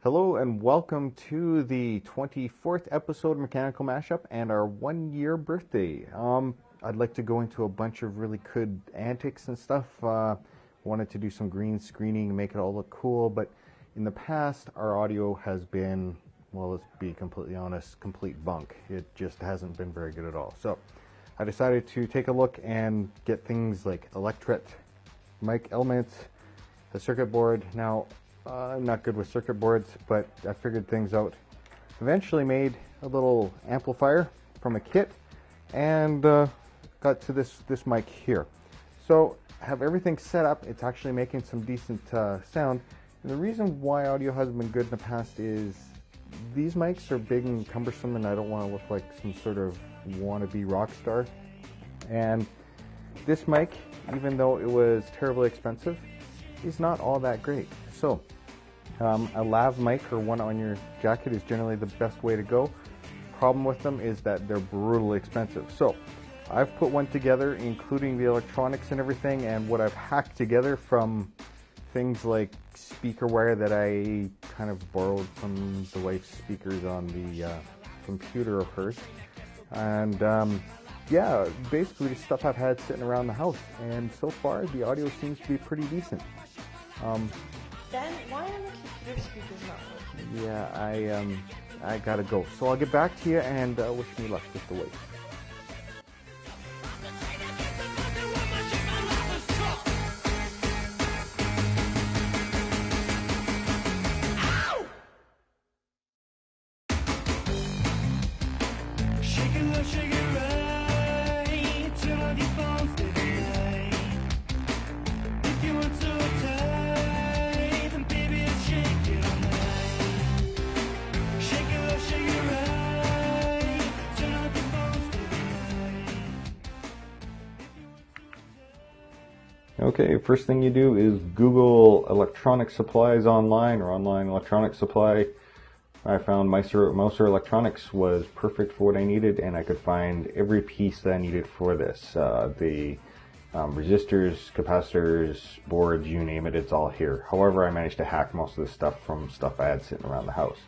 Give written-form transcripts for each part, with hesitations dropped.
Hello and welcome to the 24th episode of Mechanical Mashup and our 1 year birthday. I'd like to go into a bunch of really good antics and stuff. Wanted to do some green screening and make it all look cool, but in the past our audio has been, well, let's be completely honest, complete bunk. It just hasn't been very good at all. So I decided to take a look and get things like electret mic elements, the circuit board. Now, I'm not good with circuit boards, but I figured things out. Eventually made a little amplifier from a kit and got to this mic here. So I have everything set up. It's actually making some decent sound. And the reason why audio hasn't been good in the past is these mics are big and cumbersome, and I don't want to look like some sort of wannabe rock star. And this mic, even though it was terribly expensive, is not all that great. So a lav mic or one on your jacket is generally the best way to go. Problem with them is that they're brutally expensive. So I've put one together, including the electronics and everything, and what I've hacked together from things like speaker wire that I kind of borrowed from the wife's speakers on the computer of hers. And yeah, basically the stuff I've had sitting around the house, and so far the audio seems to be pretty decent. Ben, why are the computer speakers not working? Yeah, I gotta go. So I'll get back to you and wish me luck with the wait. Okay, first thing you do is Google electronic supplies online or online electronic supply. I found Mouser Electronics was perfect for what I needed, and I could find every piece that I needed for this. The resistors, capacitors, boards, you name it, it's all here. However, I managed to hack most of the stuff from stuff I had sitting around the house.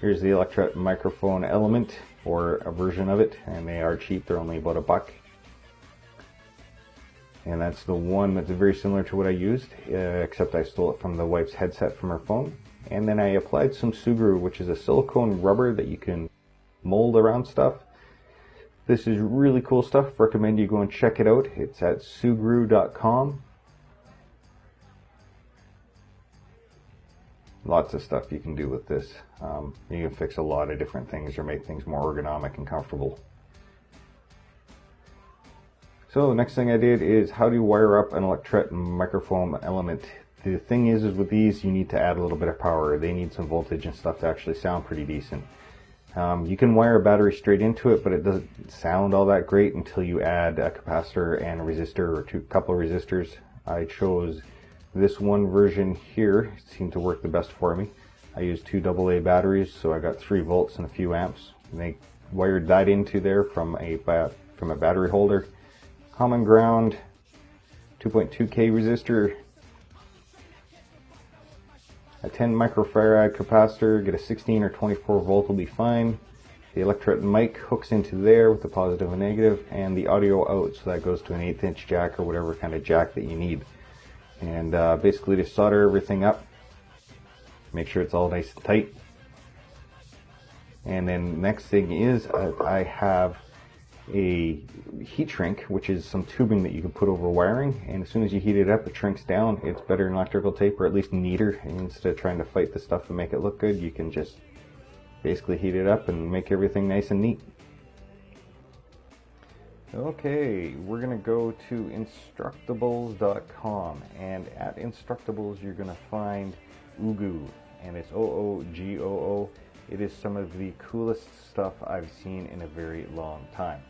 Here's the electret microphone element, or a version of it, and they are cheap. They're only about $1. And that's the one that's very similar to what I used, except I stole it from the wife's headset from her phone. And then I applied some Sugru, which is a silicone rubber that you can mold around stuff. This is really cool stuff. Recommend you go and check it out. It's at sugru.com. Lots of stuff you can do with this. You can fix a lot of different things or make things more ergonomic and comfortable. So the next thing I did is how do you wire up an electret microphone element. The thing is with these, you need to add a little bit of power. They need some voltage and stuff to actually sound pretty decent. You can wire a battery straight into it, but it doesn't sound all that great until you add a capacitor and a resistor, or couple of resistors. I chose this one version here. It seemed to work the best for me. I used 2 AA batteries, so I got 3 volts and a few amps. And they wired that into there from a battery holder. Common ground, 2.2K resistor, a 10 microfarad capacitor, get a 16 or 24 volt will be fine. The electret mic hooks into there with the positive and negative, and the audio out, so that goes to an 1/8 inch jack or whatever kind of jack that you need. And basically just solder everything up, make sure it's all nice and tight. And then next thing is I have a heat shrink, which is some tubing that you can put over wiring, and as soon as you heat it up, it shrinks down. It's better than electrical tape, or at least neater. And instead of trying to fight the stuff and make it look good, you can just basically heat it up and make everything nice and neat. Okay, we're going to go to Instructables.com, and at Instructables you're going to find Oogoo, and it's OOGOO. It is some of the coolest stuff I've seen in a very long time.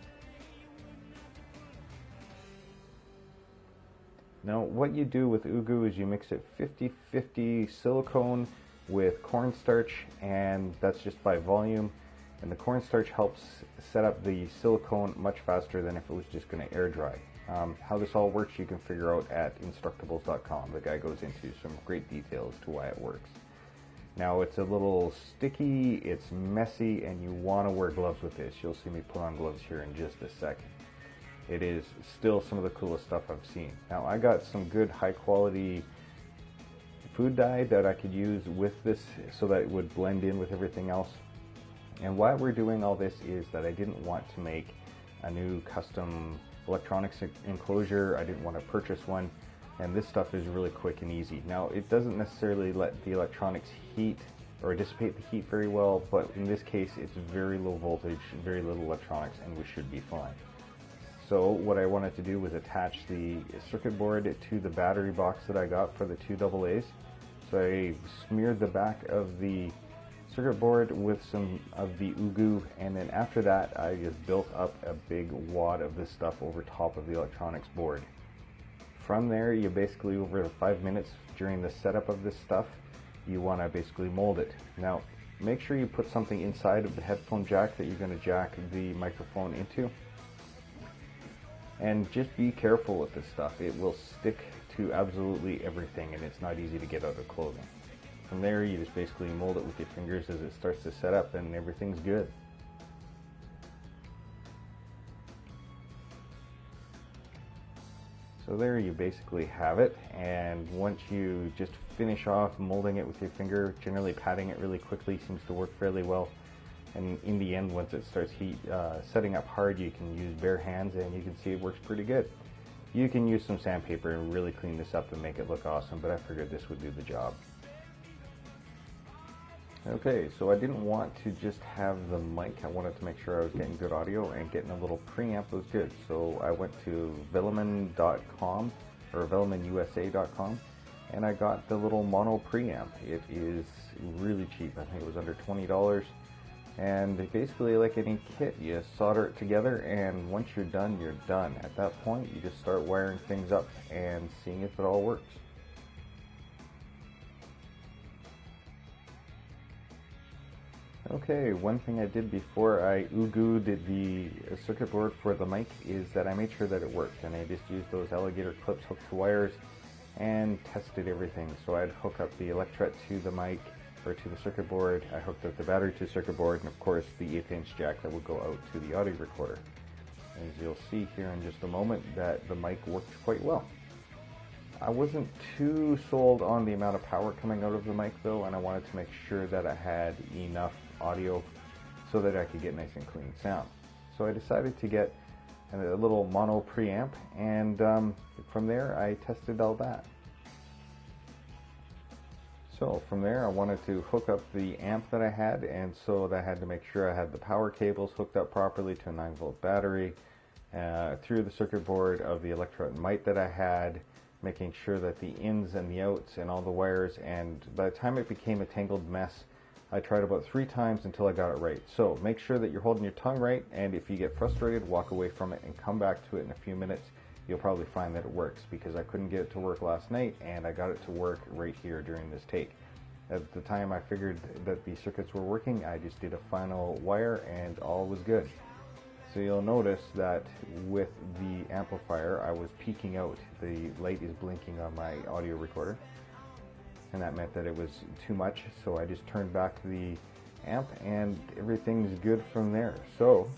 Now, what you do with Oogoo is you mix it 50-50 silicone with cornstarch, and that's just by volume. And the cornstarch helps set up the silicone much faster than if it was just going to air dry. How this all works you can figure out at Instructables.com. The guy goes into some great details to why it works. Now it's a little sticky, it's messy, and you want to wear gloves with this. You'll see me put on gloves here in just a second. It is still some of the coolest stuff I've seen. Now I got some good high quality food dye that I could use with this so that it would blend in with everything else. And why we're doing all this is that I didn't want to make a new custom electronics enclosure. I didn't want to purchase one, and this stuff is really quick and easy. Now it doesn't necessarily let the electronics heat or dissipate the heat very well, but in this case it's very low voltage, very little electronics, and we should be fine. So what I wanted to do was attach the circuit board to the battery box that I got for the two AA's. So I smeared the back of the circuit board with some of the ugu, and then after that I just built up a big wad of this stuff over top of the electronics board. From there, you basically, over 5 minutes during the setup of this stuff, you want to basically mold it. Now make sure you put something inside of the headphone jack that you're going to jack the microphone into. And just be careful with this stuff. It will stick to absolutely everything, and it's not easy to get out of clothing. From there, you just basically mold it with your fingers as it starts to set up, and everything's good. So there you basically have it, and once you just finish off molding it with your finger, generally patting it really quickly seems to work fairly well. And in the end, once it starts setting up hard, you can use bare hands, and you can see it works pretty good. You can use some sandpaper and really clean this up and make it look awesome, but I figured this would do the job. Okay, so I didn't want to just have the mic. I wanted to make sure I was getting good audio, and getting a little preamp was good. So I went to Velleman.com or VellemanUSA.com, and I got the little mono preamp. It is really cheap. I think it was under $20. And basically, like any kit, you solder it together, and once you're done, you're done. At that point, you just start wiring things up and seeing if it all works. Okay, one thing I did before I ugu'd the circuit board for the mic is that I made sure that it worked, and I just used those alligator clips hooked to wires and tested everything. So I'd hook up the electret to the mic, or to the circuit board. I hooked up the battery to the circuit board, and of course the 1/8" jack that would go out to the audio recorder. As you'll see here in just a moment, that the mic worked quite well. I wasn't too sold on the amount of power coming out of the mic though, and I wanted to make sure that I had enough audio so that I could get nice and clean sound. So I decided to get a little mono preamp, and from there I tested all that. So from there I wanted to hook up the amp that I had, and so I had to make sure I had the power cables hooked up properly to a 9-volt battery, through the circuit board of the electret mic that I had, making sure that the ins and the outs and all the wires, and by the time it became a tangled mess, I tried about 3 times until I got it right. So make sure that you're holding your tongue right, and if you get frustrated, walk away from it and come back to it in a few minutes. You'll probably find that it works, because I couldn't get it to work last night, and I got it to work right here during this take. At the time I figured that the circuits were working, I just did a final wire and all was good. So you'll notice that with the amplifier I was peaking out. The light is blinking on my audio recorder, and that meant that it was too much, so I just turned back the amp and everything's good from there. So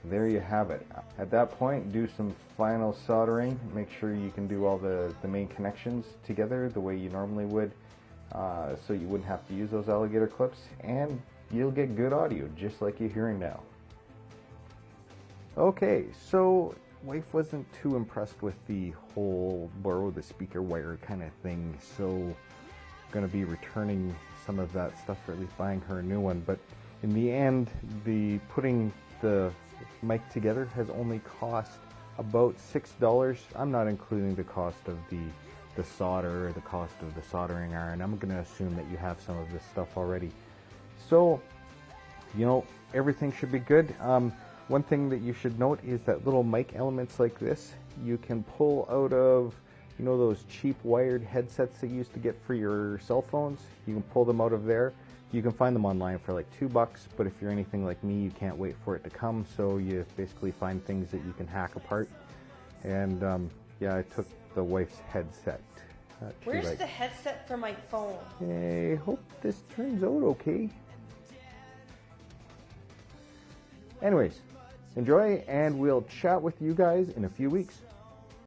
there you have it. At that point, do some final soldering. Make sure you can do all the main connections together the way you normally would, so you wouldn't have to use those alligator clips, and you'll get good audio just like you're hearing now. Okay, so wife wasn't too impressed with the whole borrow the speaker wire kind of thing, so I'm going to be returning some of that stuff, or at least buying her a new one. But in the end, putting the mic together has only cost about $6. I'm not including the cost of the solder or the cost of the soldering iron. I'm going to assume that you have some of this stuff already. So, you know, everything should be good. One thing that you should note is that little mic elements like this, you can pull out of, you know, those cheap wired headsets that you used to get for your cell phones. You can pull them out of there. You can find them online for like $2, but if you're anything like me, you can't wait for it to come, so you basically find things that you can hack apart. And yeah, I took the wife's headset Not too Where's right. the headset for my phone? I hope this turns out okay. Anyways, enjoy, and we'll chat with you guys in a few weeks.